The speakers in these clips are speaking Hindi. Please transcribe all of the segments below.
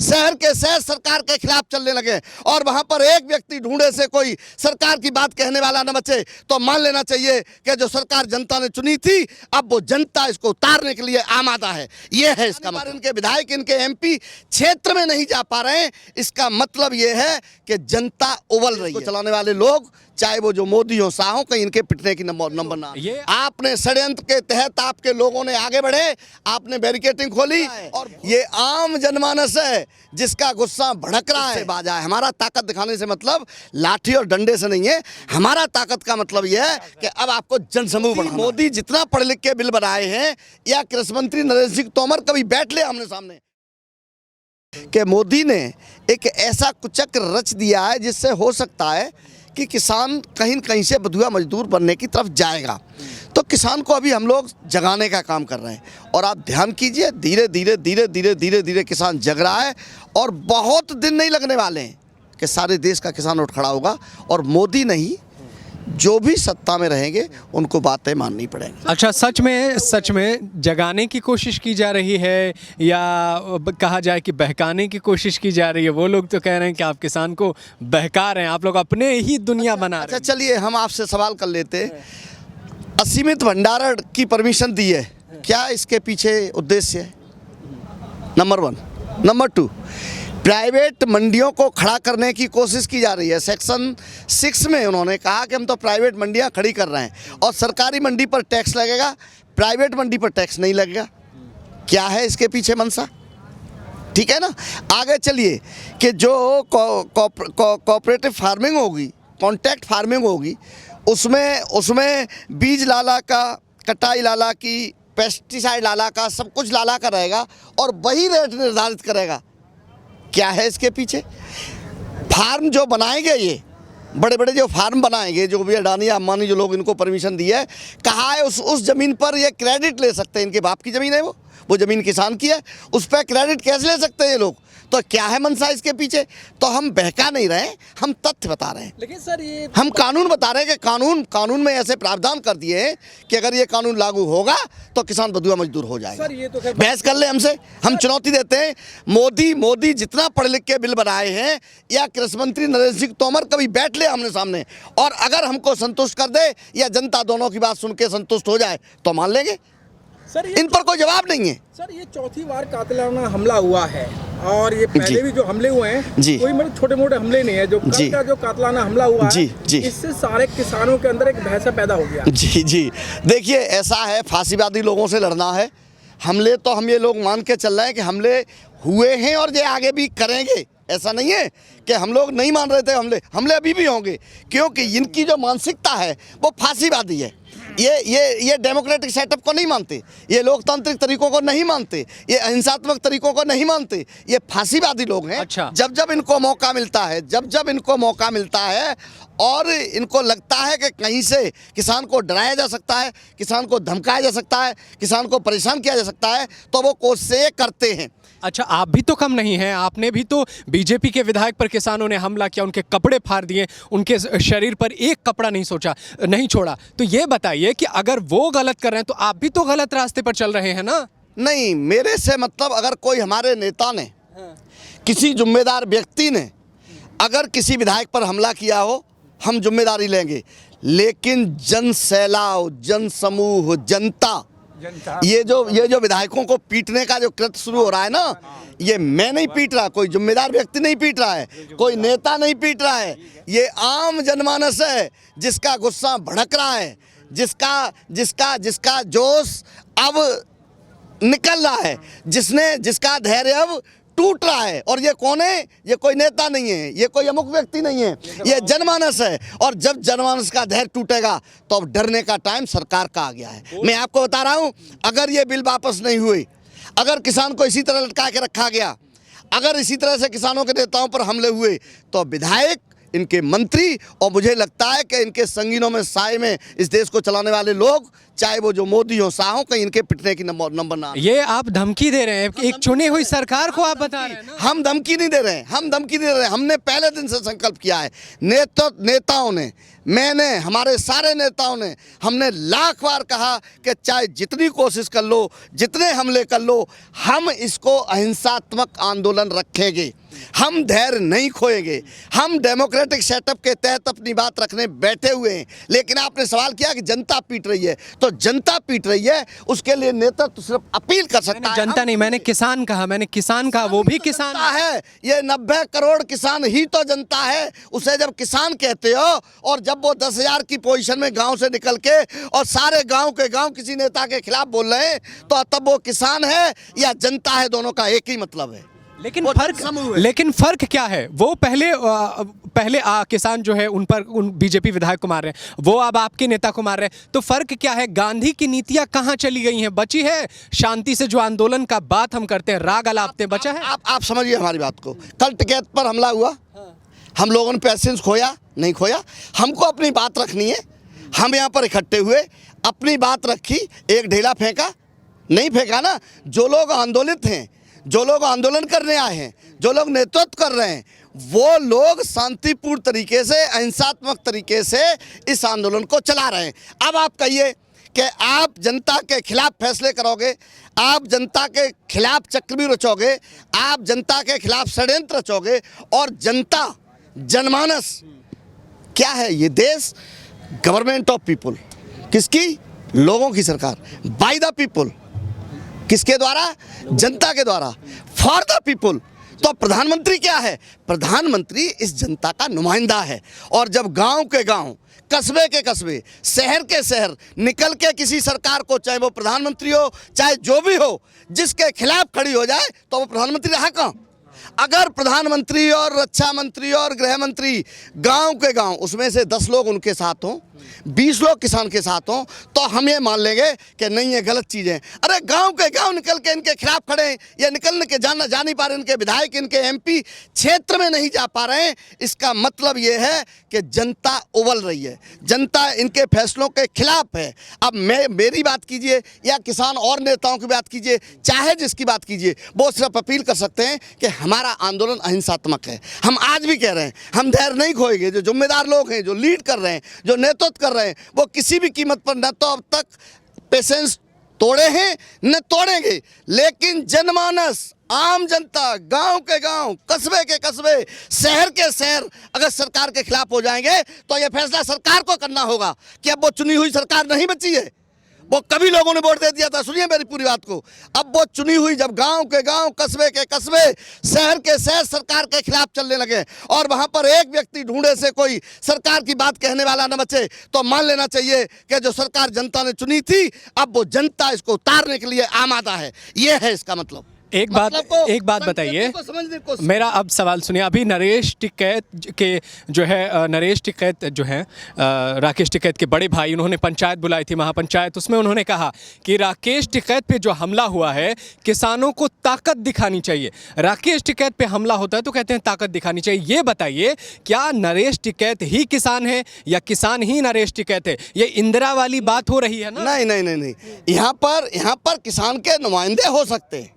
शहर के शहर सरकार के खिलाफ चलने लगे और वहां पर एक व्यक्ति ढूंढे से कोई सरकार की बात कहने वाला न बचे तो मान लेना चाहिए कि जो सरकार जनता ने चुनी थी अब वो जनता इसको उतारने के लिए आमादा है। ये है इसका मतलब। इनके विधायक, इनके एमपी क्षेत्र में नहीं जा पा रहे हैं, इसका मतलब ये है कि जनता उबल रही है। चलाने वाले लोग चाहे वो जो मोदी हो, शाह हो, कहीं इनके पिटने की नंबर ना। आपने षड्यंत्र के तहत आपके लोगों ने आगे बढ़े, आपने बैरिकेडिंग खोली और ये आम जनमानस है जिसका गुस्सा भड़क रहा है। बाजा है। हमारा ताकत दिखाने से मतलब लाठी और डंडे से नहीं है, हमारा ताकत का मतलब यह है कि अब आपको जनसमूह बढ़ाना। मोदी जितना पढ़ लिख के बिल बनाए हैं या कृषि मंत्री नरेंद्र सिंह तोमर कभी बैठ ले आमने सामने कि मोदी ने एक ऐसा कुचक्र रच दिया है जिससे हो सकता है कि किसान कहीं न कहीं से बधुआ मजदूर बनने की तरफ जाएगा। तो किसान को अभी हम लोग जगाने का काम कर रहे हैं और आप ध्यान कीजिए, धीरे धीरे धीरे धीरे धीरे धीरे किसान जग रहा है और बहुत दिन नहीं लगने वाले हैं कि सारे देश का किसान उठ खड़ा होगा और मोदी नहीं, जो भी सत्ता में रहेंगे उनको बातें माननी पड़ेंगी। अच्छा, सच में जगाने की कोशिश की जा रही है या कहा जाए कि बहकाने की कोशिश की जा रही है? वो लोग तो कह रहे हैं कि आप किसान को बहका रहे हैं, आप लोग अपने ही दुनिया बना रहे हैं। अच्छा चलिए हम आपसे सवाल कर लेते हैं, असीमित भंडारण की परमिशन दी है, क्या इसके पीछे उद्देश्य है? नंबर 1। नंबर 2, प्राइवेट मंडियों को खड़ा करने की कोशिश की जा रही है। सेक्शन 6 में उन्होंने कहा कि हम तो प्राइवेट मंडियां खड़ी कर रहे हैं और सरकारी मंडी पर टैक्स लगेगा, प्राइवेट मंडी पर टैक्स नहीं लगेगा। क्या है इसके पीछे मंशा? ठीक है ना। आगे चलिए कि जो कोऑपरेटिव फार्मिंग होगी, कॉन्ट्रैक्ट फार्मिंग होगी, उसमें बीज लाला का, कटाई लाला की, पेस्टिसाइड लाला का, सब कुछ लाला का रहेगा और वही रेट निर्धारित करेगा। क्या है इसके पीछे? फार्म जो बनाएंगे, ये बड़े बड़े जो फार्म बनाएंगे, जो भी अडानी अंबानी जो लोग इनको परमिशन दी है, कहा है उस ज़मीन पर ये क्रेडिट ले सकते हैं। इनके बाप की ज़मीन है, वो ज़मीन किसान की है, उस पर क्रेडिट कैसे ले सकते हैं ये लोग? तो क्या है मंशा इसके पीछे? तो हम बहका नहीं रहे, हम तथ्य बता रहे हैं। लेकिन सर ये हम कानून बता रहे हैं कि कानून में ऐसे प्रावधान कर दिए हैं कि अगर ये कानून लागू होगा तो किसान बधुआ मजदूर हो जाएगा। सर ये तो बहस कर ले हमसे, हम चुनौती देते हैं। मोदी जितना पढ़ लिख के बिल बनाए हैं या कृषि मंत्री नरेंद्र सिंह तोमर कभी बैठ ले आमने सामने और अगर हमको संतुष्ट कर दे या जनता दोनों की बात सुन के संतुष्ट हो जाए तो मान लेंगे। सर इन पर कोई जवाब नहीं है। सर ये चौथी बार कातिलाना हमला हुआ है और ये पहले भी जो हमले हुए हैं कोई मतलब छोटे मोटे हमले नहीं है, जो कल का जो कातिलाना हमला हुआ है इससे सारे किसानों के अंदर एक बहसा पैदा हो गया। जी देखिए, ऐसा है, फांसीवादी लोगों से लड़ना है। हमले तो हम ये लोग मान के चल रहे हैं कि हमले हुए हैं और ये आगे भी करेंगे। ऐसा नहीं है कि हम लोग नहीं मान रहे थे, हमले अभी भी होंगे, क्योंकि इनकी जो मानसिकता है वो फांसीवादी है। ये डेमोक्रेटिक सेटअप को नहीं मानते, ये लोकतांत्रिक तरीकों को नहीं मानते, ये अहिंसात्मक तरीकों को नहीं मानते, ये फांसीवादी लोग हैं। अच्छा। जब इनको मौका मिलता है, जब इनको मौका मिलता है और इनको लगता है कि कहीं से किसान को डराया जा सकता है, किसान को धमकाया जा सकता है, किसान को परेशान किया जा सकता है, तो वो कोशिशें करते हैं। अच्छा, आप भी तो कम नहीं हैं, आपने भी तो बीजेपी के विधायक पर किसानों ने हमला किया, उनके कपड़े फाड़ दिए, उनके शरीर पर एक कपड़ा नहीं छोड़ा। तो ये बताइए कि अगर वो गलत कर रहे हैं तो आप भी तो गलत रास्ते पर चल रहे हैं ना? नहीं, मेरे से मतलब अगर कोई हमारे नेता ने, किसी जिम्मेदार व्यक्ति ने अगर किसी विधायक पर हमला किया हो, हम जिम्मेदारी लेंगे, लेकिन जन सैलाव, जन समूह, जनता, ये जो विधायकों को पीटने का जो कृत्य शुरू हो रहा है ना, ये मैं नहीं पीट रहा, कोई जिम्मेदार व्यक्ति नहीं पीट रहा है, कोई नेता नहीं पीट रहा है, ये आम जनमानस है जिसका गुस्सा भड़क रहा है, जिसका जोश अब निकल रहा है, जिसका धैर्य अब टूट रहा है। और ये कौन है? ये कोई नेता नहीं है, ये कोई अमुक व्यक्ति नहीं है, ये जनमानस है। और जब जनमानस का धैर्य टूटेगा तो अब डरने का टाइम सरकार का आ गया है। मैं आपको बता रहा हूं, अगर ये बिल वापस नहीं हुए, अगर किसान को इसी तरह लटका के रखा गया, अगर इसी तरह से किसानों के नेताओं पर हमले हुए, तो विधायक, इनके मंत्री और मुझे लगता है कि इनके संगीनों में साए में इस देश को चलाने वाले लोग चाहे वो जो मोदी हो शाह हो, कहीं इनके पिटने की नंबर ना आए। ये आप धमकी दे रहे हैं, एक चुनी हुई सरकार को आप बता रहे हैं ना? हम धमकी नहीं दे रहे हैं, हम धमकी नहीं दे रहे हैं। हमने पहले दिन से संकल्प किया है, नेताओं ने, मैंने, हमारे सारे नेताओं ने, हमने लाख बार कहा कि चाहे जितनी कोशिश कर लो, जितने हमले कर लो, हम इसको अहिंसात्मक आंदोलन रखेंगे, हम धैर्य नहीं खोएंगे। हम डेमोक्रेटिक सेटअप के तहत अपनी बात रखने बैठे हुए हैं। लेकिन आपने सवाल किया कि जनता पीट रही है, तो जनता पीट रही है, उसके लिए नेता तो सिर्फ अपील कर सकता है। जनता नहीं, मैंने किसान कहा, वो भी किसान है। ये 90 करोड़ किसान ही तो जनता है। उसे जब किसान कहते हो और जब वो 10,000 की पोजीशन में गांव से निकल के और सारे गांव के गांव किसी नेता के खिलाफ बोल रहे हैं, तो तब वो किसान है या जनता है, दोनों का एक ही मतलब है। लेकिन फर्क क्या है? वो पहले किसान जो है उन बीजेपी विधायक को मार रहे हैं, वो अब आपके नेता को मार रहे हैं, तो फर्क क्या है? गांधी की नीतियां कहां चली गई हैं? बची है शांति से जो आंदोलन का बात हम करते हैं, राग अलापते हैं, बचा है? आप समझिए हमारी बात को। कल टिकैत पर हमला हुआ, हम लोगों ने पैसेंस खोया नहीं खोया, हमको अपनी बात रखनी है। हम यहाँ पर इकट्ठे हुए, अपनी बात रखी, एक ढेला फेंका नहीं फेंका ना। जो लोग आंदोलित हैं, जो लोग आंदोलन करने आए हैं, जो लोग नेतृत्व कर रहे हैं, वो लोग शांतिपूर्ण तरीके से, अहिंसात्मक तरीके से इस आंदोलन को चला रहे हैं। अब आप कहिए कि आप जनता के खिलाफ फैसले करोगे, आप जनता के खिलाफ चक्रव्यूह रचोगे, आप जनता के खिलाफ षड्यंत्र रचोगे, और जनता, जनमानस क्या है? ये देश गवर्नमेंट ऑफ पीपुल, किसकी? लोगों की सरकार, बाय द पीपुल, किसके द्वारा? जनता के द्वारा, फॉर द पीपुल। तो प्रधानमंत्री क्या है? प्रधानमंत्री इस जनता का नुमाइंदा है। और जब गांव के गांव, कस्बे के कस्बे, शहर के शहर निकल के किसी सरकार को, चाहे वो प्रधानमंत्री हो, चाहे जो भी हो, जिसके खिलाफ खड़ी हो जाए, तो वो प्रधानमंत्री रहा कहाँ? अगर प्रधानमंत्री और रक्षा मंत्री और गृह मंत्री गांव के गांव, उसमें से 10 लोग उनके साथ हों, 20 लोग किसान के साथ हों, तो हम ये मान लेंगे कि नहीं, ये गलत चीज़ है। अरे गांव के गांव निकल के इनके खिलाफ खड़े हैं, या निकलने के जा नहीं पा रहे, इनके विधायक, इनके एमपी क्षेत्र में नहीं जा पा रहे हैं, इसका मतलब ये है कि जनता उबल रही है, जनता इनके फैसलों के खिलाफ है। अब मेरी बात कीजिए या किसान और नेताओं की बात कीजिए, चाहे जिसकी बात कीजिए, वो सिर्फ अपील कर सकते हैं कि हमारा आंदोलन अहिंसात्मक है। हम आज भी कह रहे हैं, हम धैर्य नहीं खोएंगे। जो जिम्मेदार लोग हैं, जो लीड कर रहे हैं, जो नेतृत्व कर रहे हैं, वो किसी भी कीमत पर न तो अब तक पेशेंस तोड़े हैं न तोड़ेंगे। लेकिन जनमानस, आम जनता, गांव के गांव, कस्बे के कस्बे, शहर के शहर अगर सरकार के खिलाफ हो जाएंगे, तो यह फैसला सरकार को करना होगा कि अब वो चुनी हुई सरकार नहीं बची है। वो कभी लोगों ने वोट दे दिया था, सुनिए मेरी पूरी बात को। अब वो चुनी हुई, जब गांव के गांव, कस्बे के कस्बे, शहर के शहर सरकार के खिलाफ चलने लगे, और वहां पर एक व्यक्ति ढूंढे से कोई सरकार की बात कहने वाला न बचे, तो मान लेना चाहिए कि जो सरकार जनता ने चुनी थी, अब वो जनता इसको उतारने के लिए आमादा है। ये है इसका मतलब। एक बात बताइए, मेरा अब सवाल सुनिए। अभी नरेश टिकैत के जो है, नरेश टिकैत जो है, राकेश टिकैत के बड़े भाई, उन्होंने पंचायत बुलाई थी, महापंचायत। उसमें उन्होंने कहा कि राकेश टिकैत पे जो हमला हुआ है, किसानों को ताकत दिखानी चाहिए। राकेश टिकैत पे हमला होता है तो कहते हैं ताकत दिखानी चाहिए। ये बताइए, क्या नरेश टिकैत ही किसान है या किसान ही नरेश टिकैत है? ये इंदिरा वाली बात हो रही है ना? नहीं। यहाँ पर किसान के नुमाइंदे हो सकते हैं।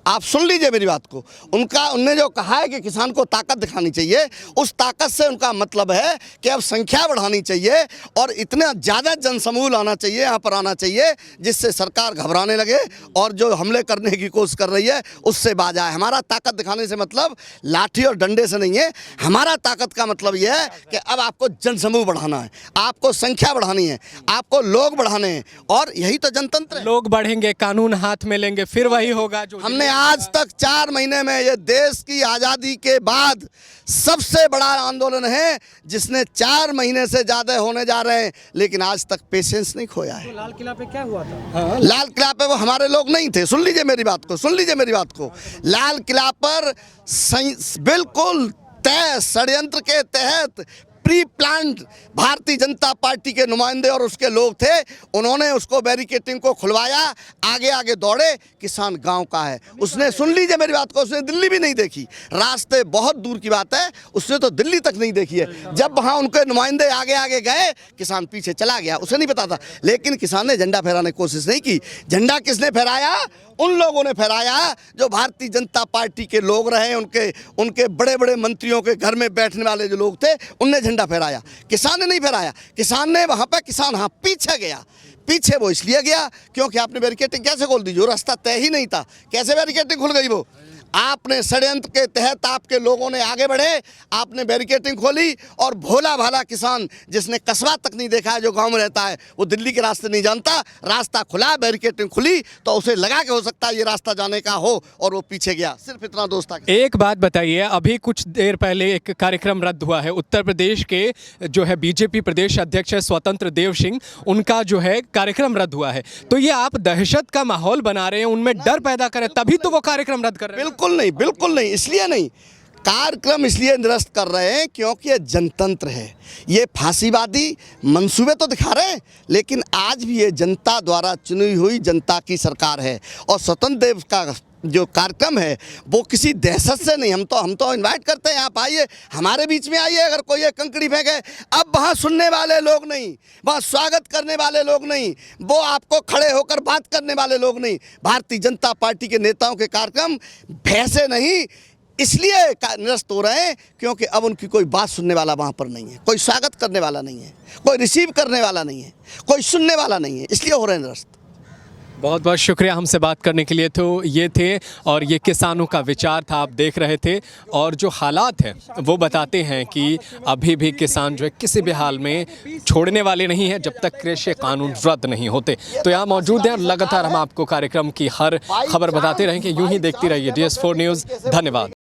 आप सुन लीजिए मेरी बात को। उनने जो कहा है कि किसान को ताकत दिखानी चाहिए, उस ताकत से उनका मतलब है कि अब संख्या बढ़ानी चाहिए और इतना ज़्यादा जनसमूह लाना चाहिए, यहाँ पर आना चाहिए, जिससे सरकार घबराने लगे और जो हमले करने की कोशिश कर रही है उससे बाज आए। हमारा ताकत दिखाने से मतलब लाठी और डंडे से नहीं है। हमारा ताकत का मतलब यह है कि अब आपको जनसमूह बढ़ाना है, आपको संख्या बढ़ानी है, आपको लोग बढ़ाने हैं, और यही तो जनतंत्र है। लोग बढ़ेंगे, कानून हाथ में लेंगे, फिर वही होगा जो हमने आज तक 4 महीने में, ये देश की आज़ादी के बाद सबसे बड़ा आंदोलन है, जिसने 4 महीने से ज़्यादा होने जा रहे हैं, लेकिन आज तक पेशेंस नहीं खोया है। तो लाल किला पे क्या हुआ था? लाल किला पे वो हमारे लोग नहीं थे। सुन लीजिए मेरी बात को, लाल किला पर बिल्कुल तय षड्यंत्र के तहत pre planned Bharatiya Janata party के नुमाइंदे और उसके लोग थे, उन्होंने उसको बैरिकेटिंग को खुलवाया, आगे आगे दौड़े। किसान गांव का है, उसने, सुन लीजिए मेरी बात को, उसने दिल्ली भी नहीं देखी, रास्ते बहुत दूर की बात है, उसने तो दिल्ली तक नहीं देखी है। जब वहाँ उनके नुमाइंदे आगे आगे गए, किसान पीछे चला गया, उसे नहीं पता था। लेकिन किसान ने झंडा फहराने की कोशिश नहीं की। झंडा किसने फहराया? उन लोगों ने फहराया जो भारतीय जनता पार्टी के लोग रहे, उनके बड़े बड़े मंत्रियों के घर में बैठने वाले जो लोग थे, उनने झंडा फहराया। किसान ने नहीं फहराया। किसान ने वहाँ पर, किसान हाँ पीछे गया। पीछे वो इसलिए गया क्योंकि आपने बैरिकेटिंग कैसे खोल दी? जो रास्ता तय ही नहीं था, कैसे बैरिकेटिंग खुल गई? वो आपने षड्यंत्र के तहत, आपके लोगों ने आगे बढ़े, आपने बैरिकेटिंग खोली, और भोला भाला किसान जिसने कस्बा तक नहीं देखा है, जो गांव में रहता है, वो दिल्ली के रास्ते नहीं जानता, रास्ता खुला, बैरिकेटिंग खुली, तो उसे लगा के हो सकता है ये रास्ता जाने का हो, और वो पीछे गया। सिर्फ इतना दोस्त। एक बात बताइए, अभी कुछ देर पहले एक कार्यक्रम रद्द हुआ है उत्तर प्रदेश के, जो है बीजेपी प्रदेश अध्यक्ष है स्वतंत्र देव सिंह, उनका जो है कार्यक्रम रद्द हुआ है। तो ये आप दहशत का माहौल बना रहे हैं, उनमें डर पैदा करें, तभी तो वो कार्यक्रम रद्द कर रहे हैं। बिल्कुल नहीं, बिल्कुल नहीं। इसलिए नहीं, कार्यक्रम इसलिए निरस्त कर रहे हैं क्योंकि ये जनतंत्र है। ये फांसीवादी मंसूबे तो दिखा रहे हैं, लेकिन आज भी ये जनता द्वारा चुनी हुई जनता की सरकार है। और स्वतंत्र देव का जो कार्यक्रम है वो किसी दहशत से नहीं, हम तो इनवाइट करते हैं, आप आइए, हमारे बीच में आइए। अगर कोई एक कंकड़ी फेंके, अब वहाँ सुनने वाले लोग नहीं, वहाँ स्वागत करने वाले लोग नहीं, वो आपको खड़े होकर बात करने वाले लोग नहीं। भारतीय जनता पार्टी के नेताओं के कार्यक्रम भैंसे नहीं इसलिए निरस्त हो रहे हैं क्योंकि अब उनकी कोई बात सुनने वाला वहाँ पर नहीं है, कोई स्वागत करने वाला नहीं है, कोई रिसीव करने वाला नहीं है, कोई सुनने वाला नहीं है, इसलिए हो रहे हैं निरस्त। बहुत बहुत शुक्रिया हमसे बात करने के लिए। तो ये थे, और ये किसानों का विचार था, आप देख रहे थे। और जो हालात हैं वो बताते हैं कि अभी भी किसान जो है किसी भी हाल में छोड़ने वाले नहीं हैं जब तक कृषि कानून रद्द नहीं होते। तो यहाँ मौजूद हैं और लगातार हम आपको कार्यक्रम की हर खबर बताते रहेंगे। यूं ही देखती रहिए DS4 न्यूज़। धन्यवाद।